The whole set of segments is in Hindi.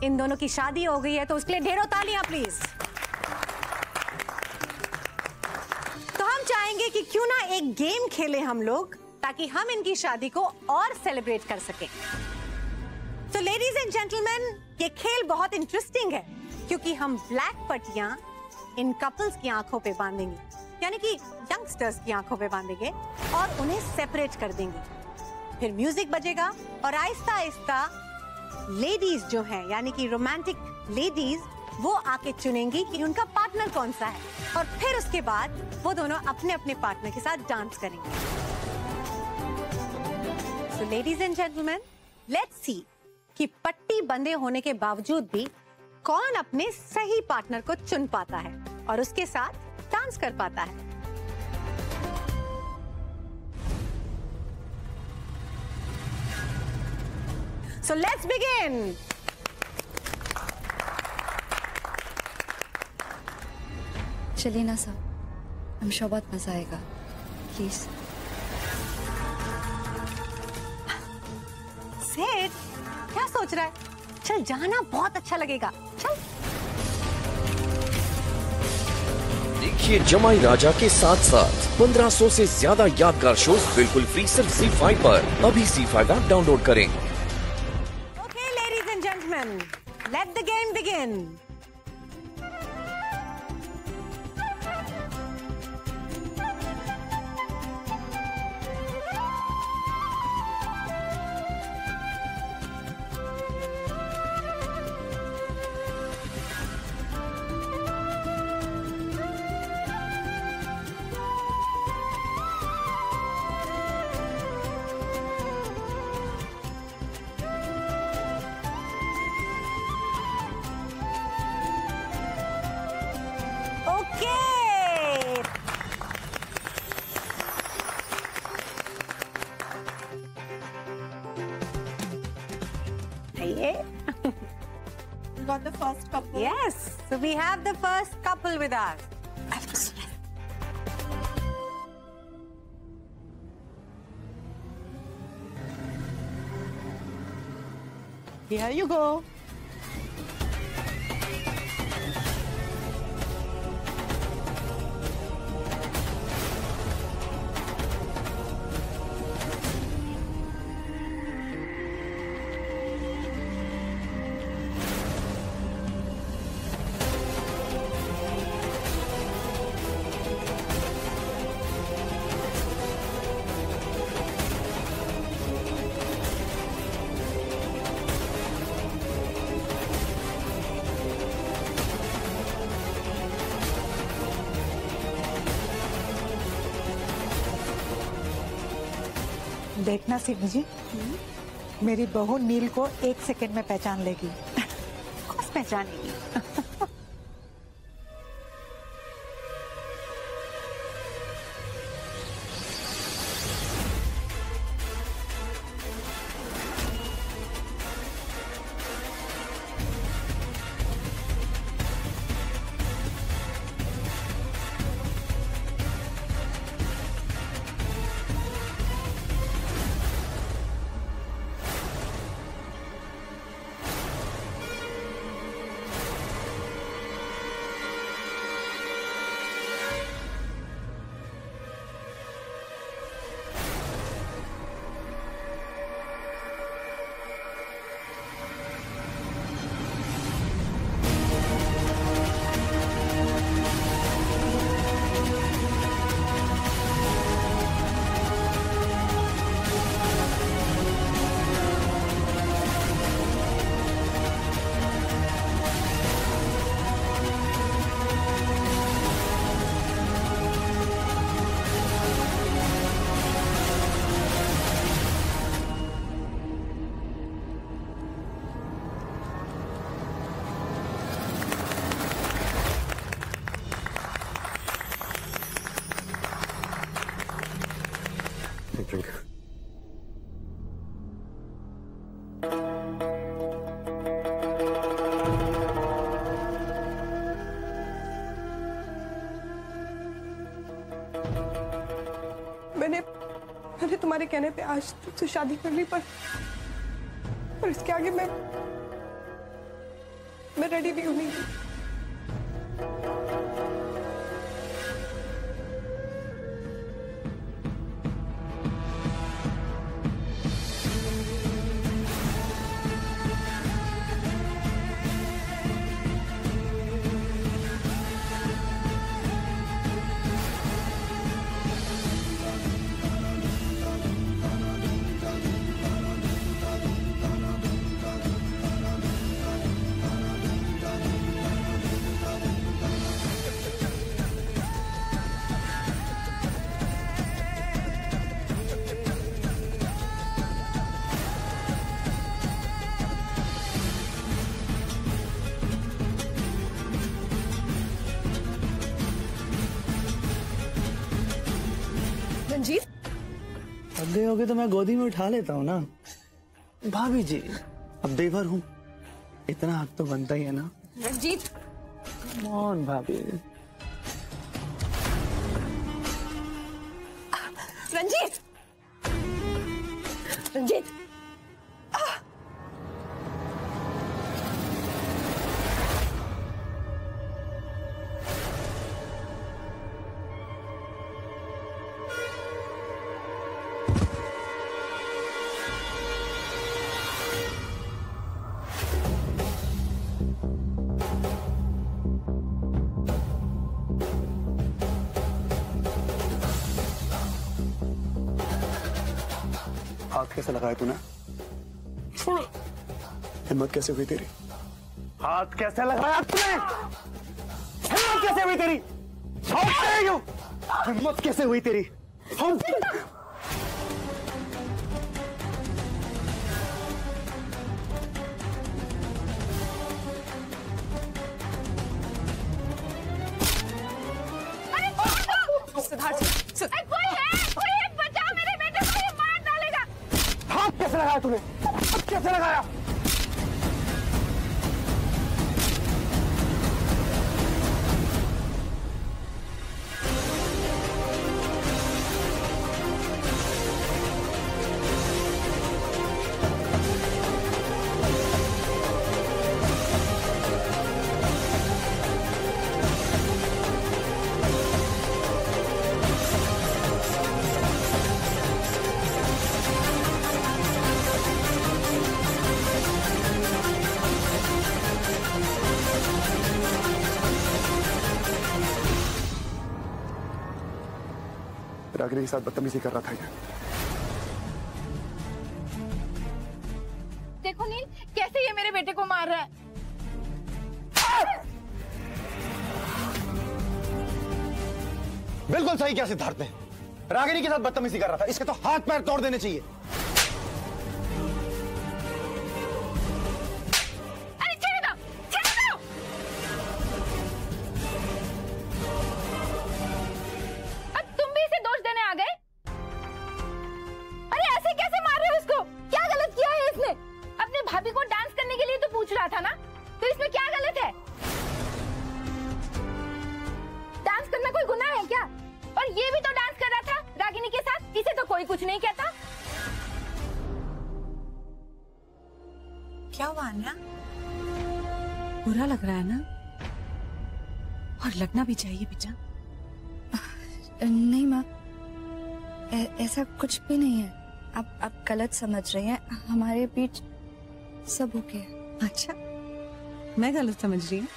इन दोनों की शादी हो गई है, तो उसके लिए ढेरों तालियां प्लीज। तो हम चाहेंगे कि क्यों ना एक गेम खेलें हम लोग, ताकि हम इनकी शादी को और सेलिब्रेट कर सकें। तो लेडीज एंड जेंटलमैन, ये खेल बहुत इंटरेस्टिंग है, क्योंकि हम ब्लैक पट्टियां इन कपल्स की आंखों पे बांधेंगे, यानी कि यंगस्टर्स की आंखों पे बांधेंगे और उन्हें सेपरेट कर देंगे। फिर म्यूजिक बजेगा और आहिस्ता आहिस्ता लेडीज जो हैं, यानी कि रोमांटिक लेडीज, वो आके चुनेंगी कि उनका पार्टनर कौन सा है, और फिर उसके बाद वो दोनों अपने अपने पार्टनर के साथ डांस करेंगे। So ladies and gentleman, let's see कि पट्टी बंधे होने के बावजूद भी कौन अपने सही पार्टनर को चुन पाता है और उसके साथ डांस कर पाता है। So let's begin. चलिए ना सब, I'm sure बहुत मजा आएगा, प्लीज। सेठ, क्या सोच रहा है? चल जाना, बहुत अच्छा लगेगा, चल। देखिए जमाई राजा के साथ साथ 1500 से ज्यादा यादगार शोज बिल्कुल फ्री सिर्फ ZEE5 पर। अभी ZEE5 ऐप डाउनलोड करें। Okay, ladies and gentlemen, let the game begin. We got the first couple. Yes, so we have the first couple with us. Here you go. देखना सिमी जी, मेरी बहू नील को 1 सेकंड में पहचान लेगी। कौन पहचानेगी? Drink. मैंने तुम्हारे कहने पे आज तुझसे शादी कर ली, पर इसके आगे मैं मैं रेडी भी हूँ नहीं। रंजीत, बर्थडे हो गए तो मैं गोदी में उठा लेता हूँ ना भाभी जी। अब देवर हूँ, इतना हक तो बनता ही है ना। रंजीत, कौन भाभी? रंजीत, रंजीत, हाथ कैसे लगाया तूने? हिम्मत कैसे हुई तेरी? हाथ कैसे लगाया तूने? हिम्मत कैसे हुई तेरी? हिम्मत कैसे हुई तेरी? कोई है, बचा मेरे बेटे को, ये मार डालेगा। हाथ कैसे लगाया तूने? हाथ कैसे लगाया? रागिनी के साथ बदतमीजी कर रहा था ये। देखो नील, कैसे ये मेरे बेटे को मार रहा है। बिल्कुल सही किया सिद्धार्थ ने, रागिनी के साथ बदतमीजी कर रहा था। इसके तो हाथ पैर तोड़ देने चाहिए। अरे छेड़ दो, छेड़ दो। अब तुम भी इसे दोष देने आ गए? अरे ऐसे कैसे मार रहे हो इसको? क्या गलत किया है इसने? अपने भाभी को डांस करने के लिए तो पूछ रहा था ना, तो इसमें क्या गलत है? डांस करना कोई गुनाह है क्या? और ये भी तो डांस कर रहा था रागिनी के साथ, इसे तो कोई कुछ नहीं कहता। क्या हुआ अन्या? बुरा लग रहा है ना? और लगना भी चाहिए बेटा। नहीं माँ, ऐसा कुछ भी नहीं है। आप गलत समझ रही हैं। हमारे बीच सब ओके है। अच्छा, मैं गलत समझ रही हूँ?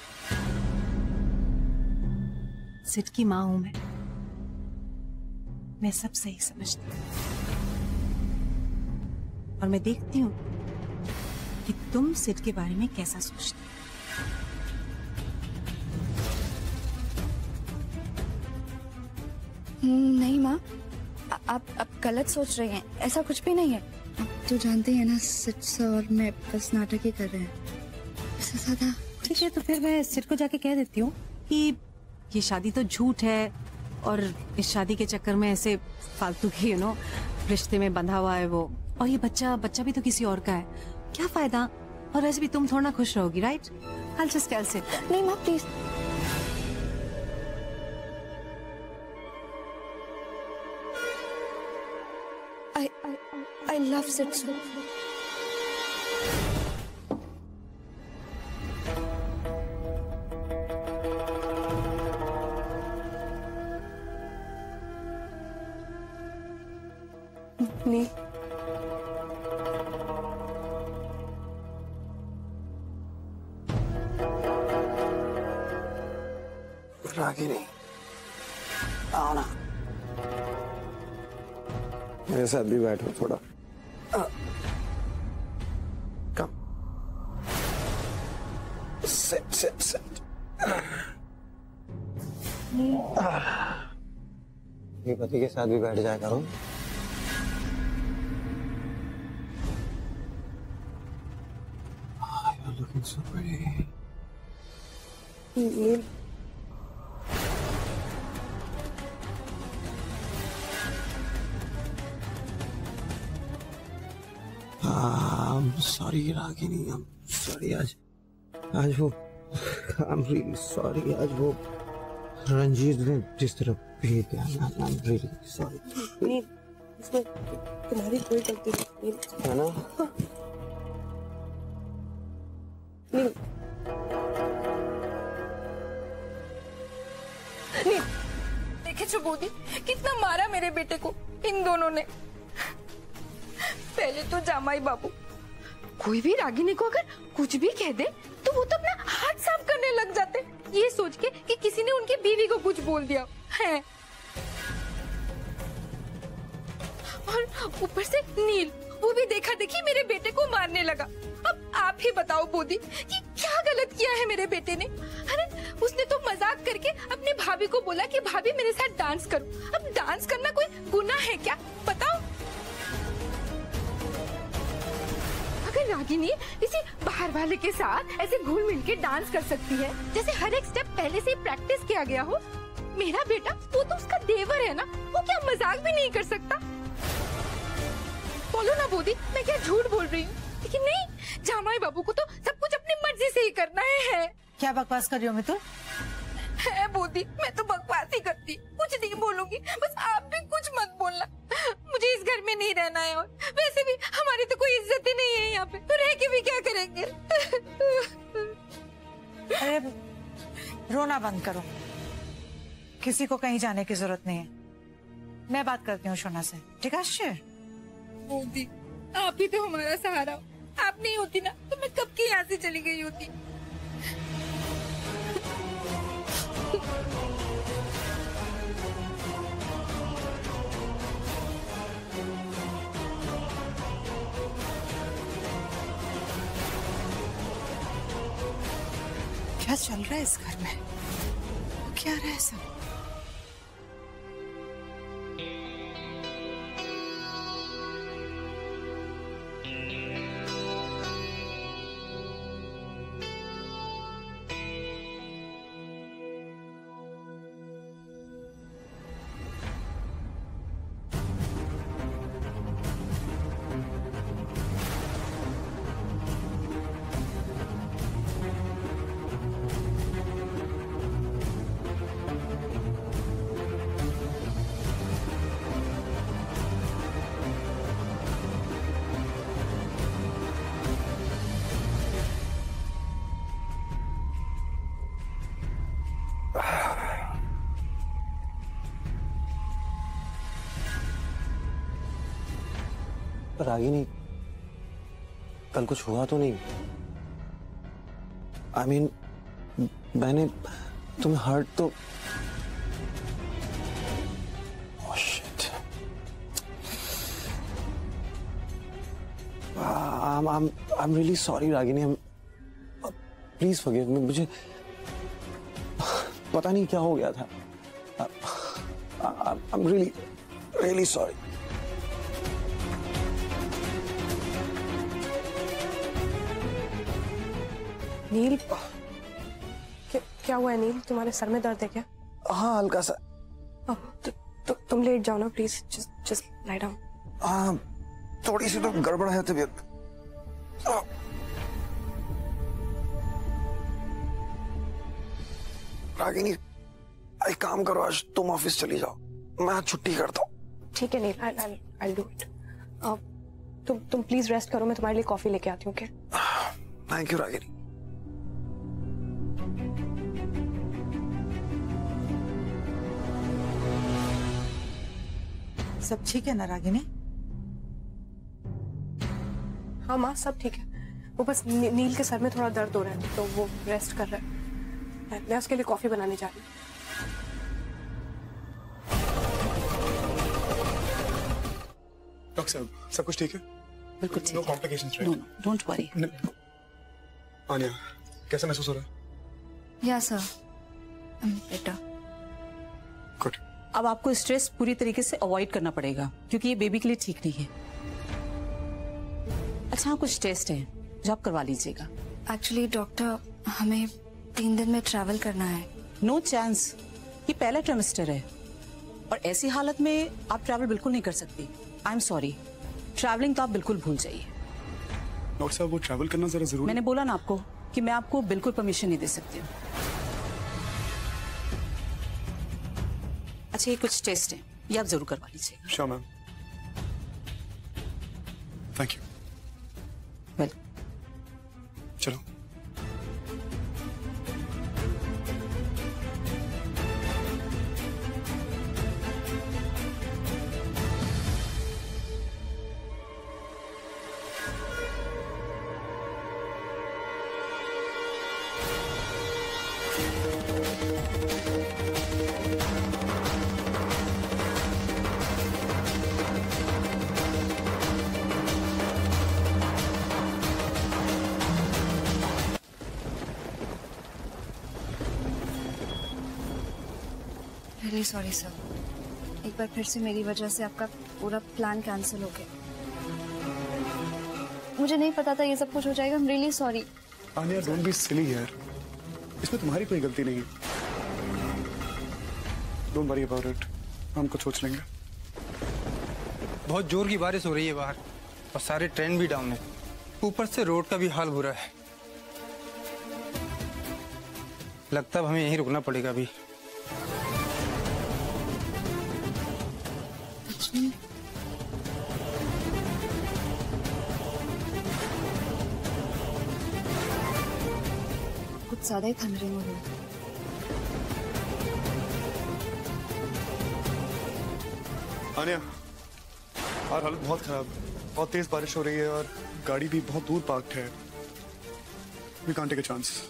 सिड की माँ हूं मैं सब सही समझती हूँ। और मैं देखती हूँ कि तुम सिड के बारे में कैसा सोचती हो। नहीं माँ, आप गलत सोच रही हैं। ऐसा कुछ भी नहीं है। आप तो जानते हैं ना, सिड सर और मैं बस नाटक ही कर रहे हैं, इससे ज्यादा। ठीक है, तो फिर मैं सिड को जाके कह देती हूँ कि ये शादी तो झूठ है और इस शादी के चक्कर में ऐसे फालतू के रिश्ते में बंधा हुआ है वो, और ये बच्चा भी तो किसी और का है। क्या फायदा? और वैसे भी तुम थोड़ा ना खुश रहोगी, right? I'll just tell Sid. नहीं माँ please. I love Sid so. नील, रागिनी, आओ ना, मेरे साथ भी बैठो थोड़ा। कम, सिट। ये पति के साथ भी बैठ जाया करो। You're looking so pretty. Nil, I'm sorry Ragini, I'm sorry आज वो I'm really sorry आज वो रंजीत ने जिस तरह भेज दिया। I'm really sorry। नील, इसमें तुम्हारी कोई गलती नहीं है ना? नील, नील, देखे चुबोदी कितना मारा मेरे बेटे को इन दोनों ने। पहले तो जामाई बाबू, कोई भी रागिनी को अगर कुछ भी कह दे तो वो तो अपना हाथ साफ करने लग जाते, ये सोच के कि किसी ने उनकी बीवी को कुछ बोल दिया है। और ऊपर से नील, वो भी देखा देखी मेरे बेटे को मारने लगा। अब आप ही बताओ बोदी कि क्या गलत किया है मेरे बेटे ने। अरे उसने तो मजाक करके अपनी भाभी को बोला कि भाभी मेरे साथ डांस करो। अब डांस करना कोई गुनाह है क्या, बताओ? अगर रागिनी किसी बाहर वाले के साथ ऐसे घुल मिल के डांस कर सकती है, जैसे हर एक स्टेप पहले से प्रैक्टिस किया गया हो, मेरा बेटा वो तो उसका देवर है ना, वो क्या मजाक भी नहीं कर सकता? बोलो ना बोदी, मैं क्या झूठ बोल रही हूँ? लेकिन नहीं, जामाई बाबू को तो सब कुछ अपनी मर्जी से ही करना है। क्या बकवास कर रही हो मितुल? है बोदी, मैं तो बकवास ही करती, कुछ नहीं बोलूंगी, बस आप भी कुछ मत बोलना। मुझे इस घर में नहीं रहना है और वैसे भी हमारी तो कोई इज्जत ही नहीं है यहाँ पे, तो रह के भी क्या करेंगे? अरे रोना बंद करो, किसी को कहीं जाने की जरूरत नहीं है। मैं बात करती हूँ शोना से, ठीक है? बोदी, आप ही तो हमारा सहारा हो, आप नहीं होती ना तो मैं कब की यहाँ से चली गई होती। क्या चल रहा है इस घर में? क्या रहा है सब? रागिनी, कल कुछ हुआ तो नहीं? I mean, मैंने तुम्हें हर्ट तो... Oh shit. I'm really sorry Ragini, please forgive me। मुझे पता नहीं क्या हो गया था। I'm really sorry। नील, क्या हुआ है नील? तुम्हारे सर में दर्द है क्या? हाँ, हल्का सा। तुम लेट जाओ ना प्लीज, जस्ट लाई डाउन। हाँ, थोड़ी सी तो गड़बड़ है तबीयत। रागिनी, एक काम करो, आज तुम ऑफिस चली जाओ, मैं आज छुट्टी करता हूँ। ठीक है नील, I'll do it। तुम प्लीज रेस्ट करो, मैं तुम्हारे लिए कॉफी लेके आती हूँ। Thank you Ragini. सब ठीक है ना रागिनी? हाँ माँ सब ठीक है, वो बस नील के सर में थोड़ा दर्द हो रहा है तो वो रेस्ट कर रहा है। मैं उसके लिए कॉफी बनाने जा रही हूँ। डॉक्टर साहब सब कुछ ठीक है? बिल्कुल ठीक है। No complications right? No don't worry. Aanya कैसा महसूस हो रहा है? या सर बेटा। गुड। अब आपको स्ट्रेस पूरी तरीके से अवॉइड करना पड़ेगा क्योंकि ये बेबी के लिए ठीक नहीं है। अच्छा हाँ, कुछ टेस्ट है जो आप करवा लीजिएगा। एक्चुअली डॉक्टर हमें 3 दिन में ट्रैवल करना है। नो चांस, ये पहला ट्राइमेस्टर है और ऐसी हालत में आप ट्रैवल बिल्कुल नहीं कर सकती। आई एम सॉरी, ट्रैवलिंग तो आप बिल्कुल भूल जाइए। डॉक्टर साहब वो ट्रैवल करना जरा जरूरी। मैंने बोला ना आपको कि मैं आपको बिल्कुल परमिशन नहीं दे सकती हूँ। अच्छा ये कुछ टेस्ट है, ये आप जरूर करवा लीजिएगा। Sure ma'am. Thank you. Welcome. चलो। रियली सॉरी सर, एक बार फिर से मेरी वजह से आपका पूरा प्लान कैंसिल हो गया। मुझे नहीं पता था ये सब कुछ हो जाएगा। I am really sorry. Aanya don't be silly यार, इसमें तुम्हारी कोई गलती नहीं है। डोंट वरी अबाउट इट, हम कुछ सोच लेंगे। बहुत जोर की बारिश हो रही है बाहर और सारे ट्रेन भी डाउन है, ऊपर से रोड का भी हाल बुरा है। लगता है हमें यहीं रुकना पड़ेगा अभी। कुछ ज्यादा ही थंडरिंग हो रही है। आन्या और हालत बहुत खराब, बहुत तेज बारिश हो रही है और गाड़ी भी बहुत दूर पार्क्ड है। We can't take a chance.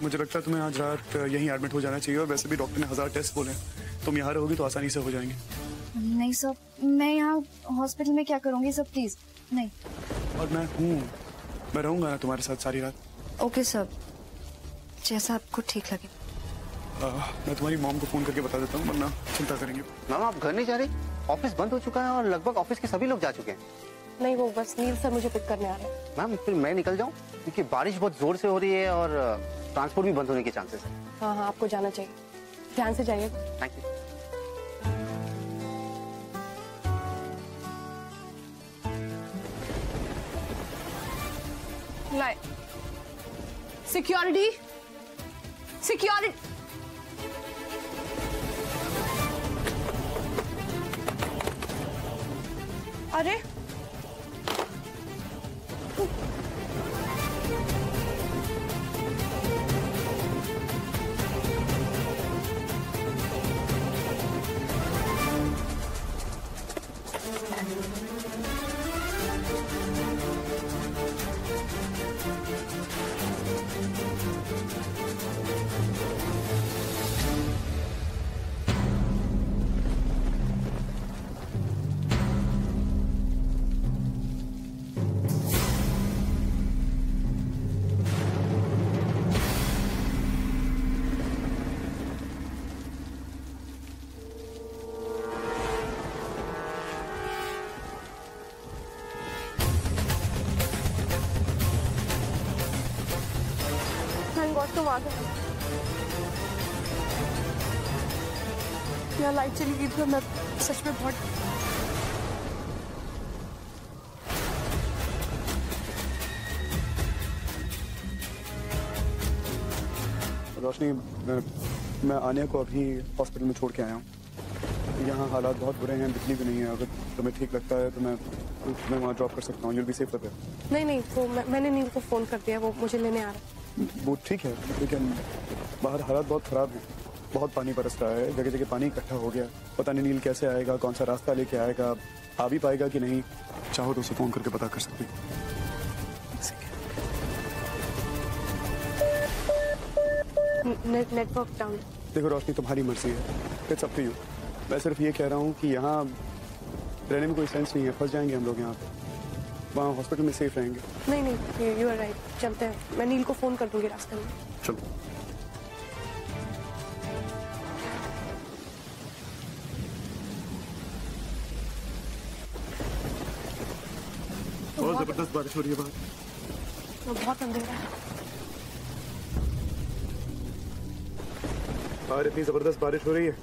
मुझे लगता है तुम्हें आज रात यहीं एडमिट हो जाना चाहिए और वैसे भी डॉक्टर ने 1000 टेस्ट बोले। तुम यहाँ रहोगी तो आसानी से हो जाएंगे। नहीं सर, मैं यहाँ हॉस्पिटल में क्या करूँगी सर, प्लीज नहीं। और मैं हूँ, मैं रहूंगा ना तुम्हारे साथ सारी रात। ओके सर, जैसा आपको ठीक लगे। मैं तुम्हारी मॉम को फोन करके बता देता हूँ, वरना चिंता करेंगे। मैम आप घर नहीं जा रही? ऑफिस बंद हो चुका है और लगभग ऑफिस के सभी लोग जा चुके हैं। नहीं वो बस नील सर मुझे पिक करने आ रहे हैं। मैम फिर मैं निकल जाऊँ क्योंकि बारिश बहुत जोर से हो रही है और ट्रांसपोर्ट भी बंद होने के चांसेस है। हाँ हाँ आपको जाना चाहिए, ध्यान से जाइए। Thank you. लाए सिक्योरिटी, सिक्योरिटी। अरे तुम आ गए। यहाँ लाइट चली गई तो मैं सच में बहुत रोशनी, मैं आन्या को अभी हॉस्पिटल में छोड़ के आया हूँ। यहाँ हालात बहुत बुरे हैं, बिजली भी नहीं है। अगर तुम्हें ठीक लगता है तो मैं वहाँ ड्रॉप कर सकता हूँ। You'll be safe there. नहीं नहीं वो मैंने नील को फोन कर दिया, वो मुझे लेने आ रहा है। वो ठीक है, लेकिन बाहर हालात बहुत खराब हैं। बहुत पानी बरस रहा है, जगह जगह पानी इकट्ठा हो गया। पता नहीं नील कैसे आएगा, कौन सा रास्ता लेके आएगा, आ भी पाएगा कि नहीं। चाहो तो उसे फोन करके पता कर सकती। Network down. देखो रोशनी, तुम्हारी मर्जी है, इट्स अप टू यू। मैं सिर्फ ये कह रहा हूँ कि यहाँ रहने में कोई सेंस नहीं है, फंस जाएंगे हम लोग यहाँ पे। वहाँ हॉस्पिटल में सेफ रहेंगे। नहीं, यू आर राइट, चलते हैं। मैं नील को फोन कर दूंगी रास्ते में। चलो। बहुत जबरदस्त बारिश हो रही है बाहर। बहुत अंधेरा है। बाहर इतनी जबरदस्त बारिश हो रही है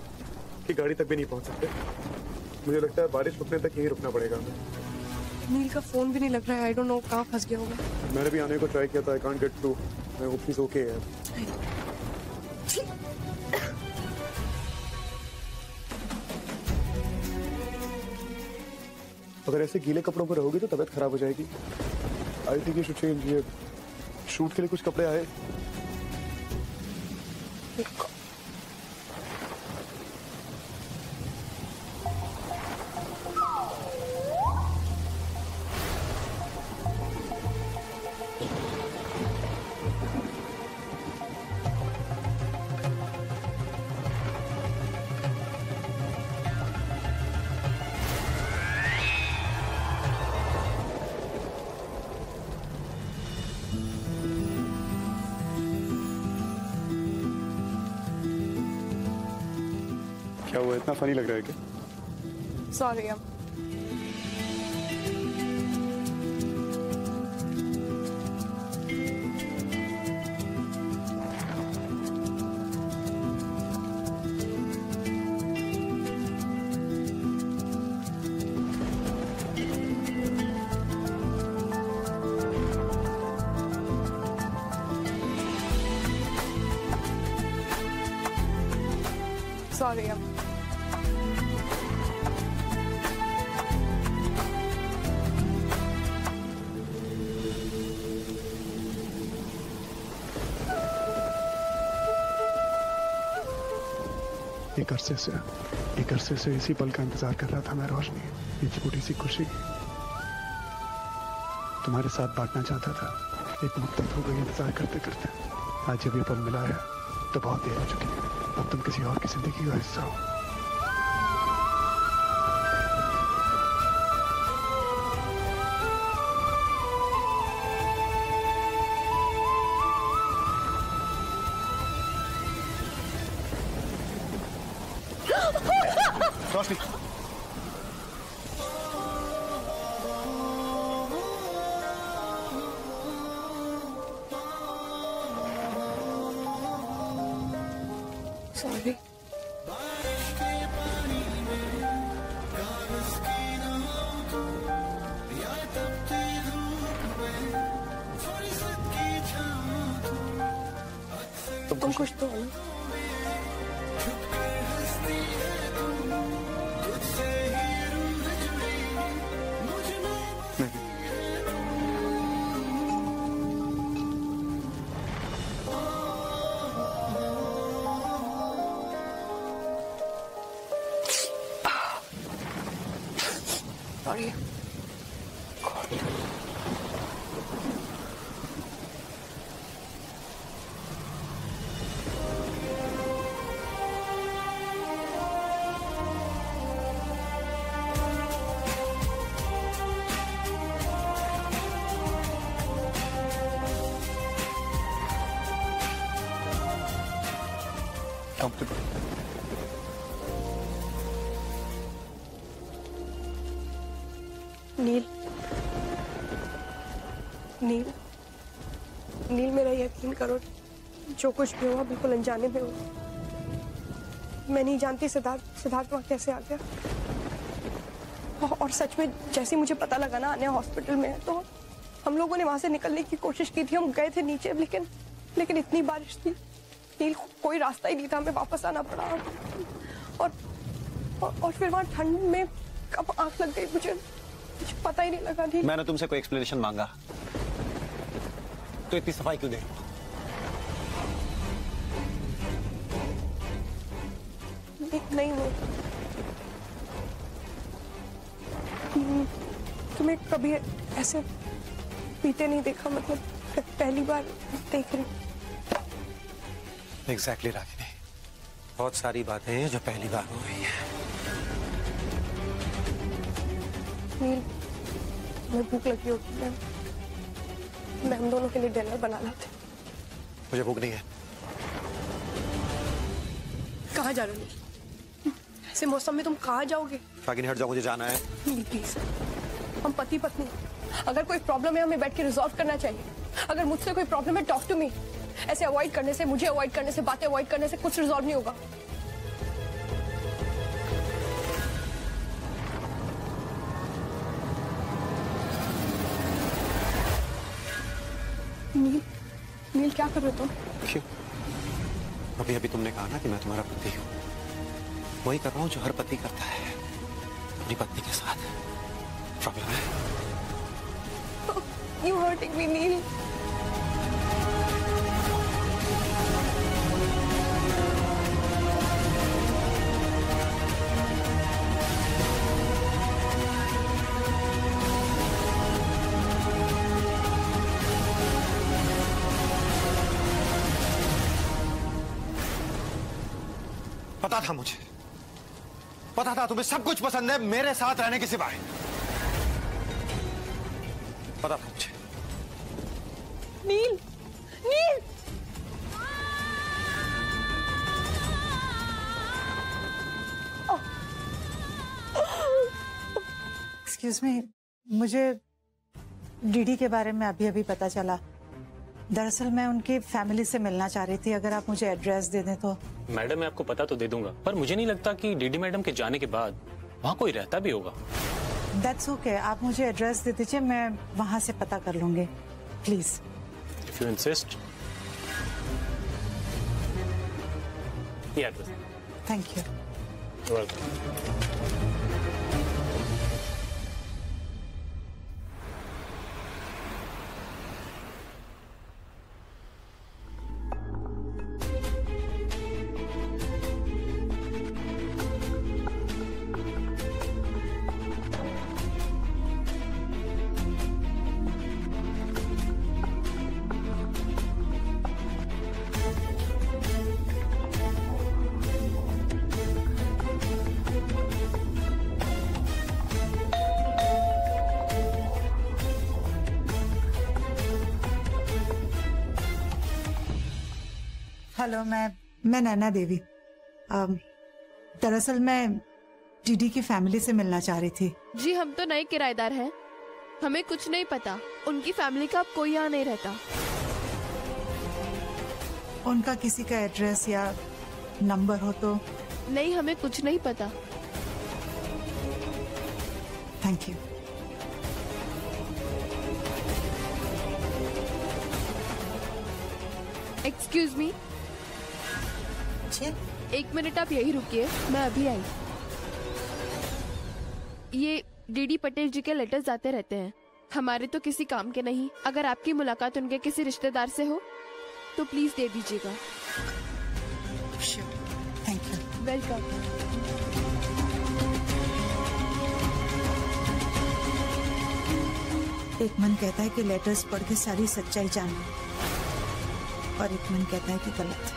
कि गाड़ी तक भी नहीं पहुंच सकते। मुझे लगता है बारिश रुकने तक यहीं रुकना पड़ेगा। नील का फोन भी नहीं लग रहा है। आई डोंट नो कहाँ फंस गया होगा। मैंने भी आने को ट्राई किया था, I can't get through. I hope he is okay यार। अगर ऐसे गीले कपड़ों पर रहोगी तो तबीयत खराब हो जाएगी। I think you should change. ये शूट के लिए कुछ कपड़े आए। क्या हुआ, इतना फनी लग रहा है क्या? सॉरी। Sorry. एक अरसे से इसी पल का इंतजार कर रहा था मैं रोशनी। ये छोटी सी खुशी तुम्हारे साथ बांटना चाहता था। एक मुद्दत हो गई इंतजार करते करते। आज जब ये पल मिला है तो बहुत देर हो चुकी है। अब तुम किसी और की जिंदगी का हिस्सा हो। रोशनी, सॉरी। तुम खुश तो हो? Sorry. Comfortable. नील, नील, नील, मेरा यकीन करो, जो कुछ भी हुआ बिल्कुल अनजाने में हुआ। मैं नहीं जानती सिद्धार्थ वहाँ कैसे आ गया। और सच में जैसे मुझे पता लगा ना आने हॉस्पिटल में है, तो हम लोगों ने वहां से निकलने की कोशिश की थी। हम गए थे नीचे, लेकिन इतनी बारिश थी, नील कोई रास्ता ही नहीं था। हमें वापस आना पड़ा। और फिर वहाँ ठंड में कब आंख लग गई मुझे पता ही नहीं लगा। नील, मैंने तुमसे कोई एक्सप्लेनेशन मांगा तो इतनी सफाई क्यों दे? नहीं वो तुम्हें कभी ऐसे पीते नहीं देखा, मतलब पहली बार देख रही। एग्जैक्टली रागिनी, बहुत सारी बातें हैं जो पहली बार हो रही है। नील, मैं भूख लगी होगी, मैं हम दोनों के लिए डिनर बना लाते। मुझे भूख नहीं है। कहाँ जा रहे हो? ऐसे मौसम में तुम कहाँ जाओगे? रागिनी हट जाओ, मुझे जाना है। नील प्लीज, हम पति पत्नी, अगर कोई प्रॉब्लम है हमें बैठ के रिजॉल्व करना चाहिए। अगर मुझसे कोई प्रॉब्लम है, टॉक टू मी। ऐसे अवॉइड करने से, मुझे अवॉइड करने से, बातें अवॉइड करने से कुछ रिजॉल्व नहीं होगा। नील, नील क्या कर रहे हो तुम? क्यों? अभी अभी तुमने कहा ना कि मैं तुम्हारा पति हूँ। वही कर रहा हूँ जो हर पति करता है अपनी पत्नी के साथ। प्रॉब्लम है? You hurting me, नील। पता था मुझे, पता था तुम्हें सब कुछ पसंद है मेरे साथ रहने के सिवाय। पता था मुझे। नील, नील। एक्सक्यूज मी, मुझे डीडी के बारे में अभी अभी पता चला। दरअसल मैं उनकी फैमिली से मिलना चाह रही थी, अगर आप मुझे एड्रेस दे दें तो। मैडम मैं आपको पता तो दे दूंगा, पर मुझे नहीं लगता कि डीडी मैडम के जाने के बाद वहाँ कोई रहता भी होगा। दैट्स ओके, आप मुझे एड्रेस दे दीजिए, मैं वहाँ से पता कर लूंगी, प्लीज। If you insist. ये address. Thank you. Welcome. Hello, मैं नैना देवी। दरअसल मैं डीडी की फैमिली से मिलना चाह रही थी। जी हम तो नए किराएदार हैं, हमें कुछ नहीं पता। उनकी फैमिली का अब कोई यहाँ नहीं रहता। उनका किसी का एड्रेस या नंबर हो तो? नहीं, हमें कुछ नहीं पता। Thank you. एक्सक्यूज मी, एक मिनट आप यही रुकिए, मैं अभी आई। ये डीडी पटेल जी के लेटर्स आते रहते हैं, हमारे तो किसी काम के नहीं। अगर आपकी मुलाकात उनके किसी रिश्तेदार से हो तो प्लीज दे दीजिएगा। Thank you. वेलकम। एक मन कहता है कि लेटर्स पढ़ के सारी सच्चाई जान लो, और एक मन कहता है कि गलत है।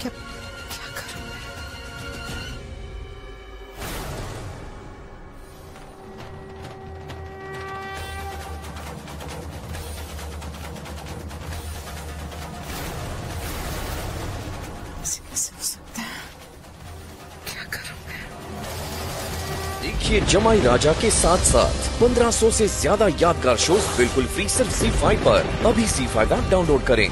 क्या करूं मैं? कैसे हो सकता है? क्या करूं मैं? देखिए जमाई राजा के साथ साथ 1500 से ज्यादा यादगार शोज बिल्कुल फ्री सिर्फ ZEE5 पर। अभी ZEE5 ऐप डाउनलोड करें।